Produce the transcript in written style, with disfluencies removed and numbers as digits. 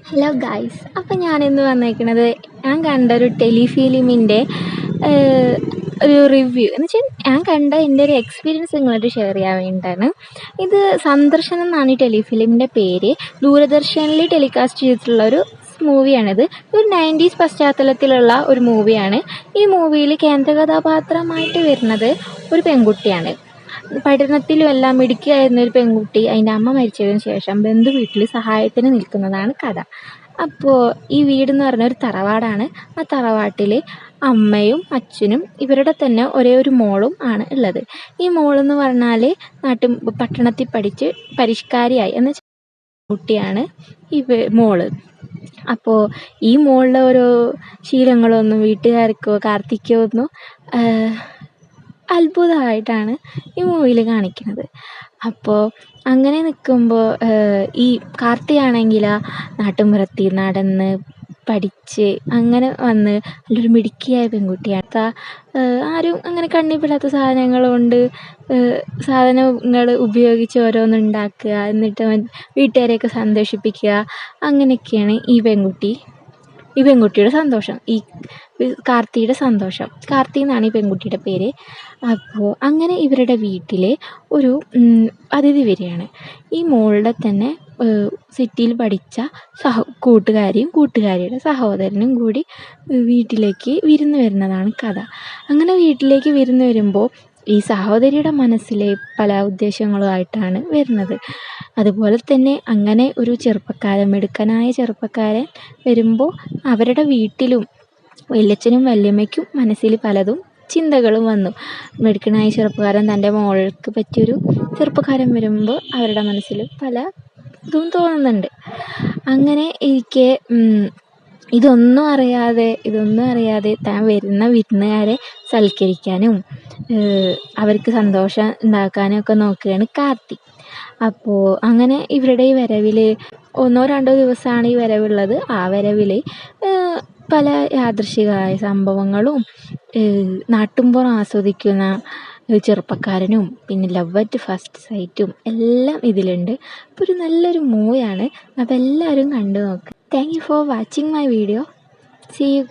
Hello guys, അപ്പം ഞാനിന്ന് വന്നേക്കണത് ഞാൻ കണ്ട ഒരു ടെലിഫിലിമിൻ്റെ ഒരു റിവ്യൂ എന്ന് വെച്ചാൽ ഞാൻ കണ്ട എൻ്റെ ഒരു എക്സ്പീരിയൻസ് നിങ്ങളായിട്ട് ഷെയർ ചെയ്യാൻ വേണ്ടിയിട്ടാണ്. ഇത് സന്ദർശനം എന്നാണ് ഈ ടെലിഫിലിമിൻ്റെ പേര്. ദൂരദർശനിൽ ടെലികാസ്റ്റ് ചെയ്തിട്ടുള്ളൊരു മൂവിയാണിത്. ഒരു 90s പശ്ചാത്തലത്തിലുള്ള ഒരു മൂവിയാണ്. ഈ മൂവിയിൽ കേന്ദ്ര കഥാപാത്രമായിട്ട് വരുന്നത് ഒരു പെൺകുട്ടിയാണ്. പഠനത്തിലും എല്ലാം മിടുക്കിയായിരുന്ന ഒരു പെൺകുട്ടി അതിൻ്റെ അമ്മ മരിച്ചതിന് ശേഷം ബന്ധു വീട്ടിൽ സഹായത്തിന് നിൽക്കുന്നതാണ് കഥ. അപ്പോൾ ഈ വീടെന്ന് പറഞ്ഞ ഒരു തറവാടാണ്. ആ തറവാട്ടിൽ അമ്മയും അച്ഛനും ഇവരുടെ തന്നെ ഒരേ ഒരു മോളും ആണ് ഉള്ളത്. ഈ മോളെന്ന് പറഞ്ഞാൽ പട്ടണത്തിൽ പഠിച്ച് പരിഷ്കാരിയായി എന്ന കുട്ടിയാണ് ഈ മോള്. അപ്പോൾ ഈ മോളുടെ ഓരോ ശീലങ്ങളൊന്നും വീട്ടുകാർക്കോ കാർത്തിക്കോ ഒന്നും അത്ഭുതമായിട്ടാണ് ഈ മൂവിയിൽ കാണിക്കുന്നത്. അപ്പോൾ അങ്ങനെ നിൽക്കുമ്പോൾ ഈ കാർത്തിയാണെങ്കിൽ നാട്ടുമ്പുറത്ത് നടന്ന് പഠിച്ച് അങ്ങനെ വന്ന് നല്ലൊരു മിടുക്കിയായ പെൺകുട്ടിയാണ്. ആരും അങ്ങനെ കണ്ണിൽപ്പെടാത്ത സാധനങ്ങൾ ഉപയോഗിച്ച് ഓരോന്നുണ്ടാക്കുക, എന്നിട്ട് വീട്ടുകാരെയൊക്കെ സന്തോഷിപ്പിക്കുക, അങ്ങനെയൊക്കെയാണ് ഈ പെൺകുട്ടിയുടെ സന്തോഷം, ഈ കാർത്തിയുടെ സന്തോഷം. കാർത്തി എന്നാണ് ഈ പെൺകുട്ടിയുടെ പേര്. അപ്പോൾ അങ്ങനെ ഇവരുടെ വീട്ടിൽ ഒരു അതിഥി വരികയാണ്. ഈ മോളുടെ തന്നെ സിറ്റിയിൽ പഠിച്ച കൂട്ടുകാരിയുടെ സഹോദരനും കൂടി വീട്ടിലേക്ക് വിരുന്ന് വരുന്നതാണ് കഥ. അങ്ങനെ വീട്ടിലേക്ക് വിരുന്ന് വരുമ്പോൾ ഈ സഹോദരിയുടെ മനസ്സിലെ പല ഉദ്ദേശങ്ങളുമായിട്ടാണ് വരുന്നത്. അതുപോലെ തന്നെ അങ്ങനെ ഒരു മിടുക്കനായ ചെറുപ്പക്കാരൻ വരുമ്പോൾ അവരുടെ വീട്ടിലും വല്യച്ഛനും വല്യമ്മയ്ക്കും മനസ്സിൽ പലതും ചിന്തകളും വന്നു. മിടുക്കനായ ചെറുപ്പക്കാരൻ തൻ്റെ മോൾക്ക് പറ്റിയൊരു ചെറുപ്പക്കാരൻ വരുമ്പോൾ അവരുടെ മനസ്സിൽ പല ഇതും തോന്നുന്നുണ്ട്. അങ്ങനെ ഇരിക്കെ ഇതൊന്നും അറിയാതെ താൻ വരുന്ന വിരുന്നുകാരെ സൽക്കരിക്കാനും അവർക്ക് സന്തോഷം ഉണ്ടാക്കാനും ഒക്കെ നോക്കുകയാണ് കാർത്തി. അപ്പോൾ അങ്ങനെ ഇവരുടെ ഈ വരവിൽ 1-2 ദിവസമാണ് ഈ വരവുള്ളത്. ആ വരവിൽ പല യാദൃശ്ചികമായ സംഭവങ്ങളും നാട്ടുമ്പുറം ആസ്വദിക്കുന്ന ചെറുപ്പക്കാരനും പിന്നെ ലവ് അറ്റ് ഫസ്റ്റ് സൈറ്റും എല്ലാം ഇതിലുണ്ട്. അപ്പോൾ ഒരു നല്ലൊരു മൂവിയാണ്. അപ്പോൾ എല്ലാവരും കണ്ടു നോക്കുക. Thank you for watching my video. See U.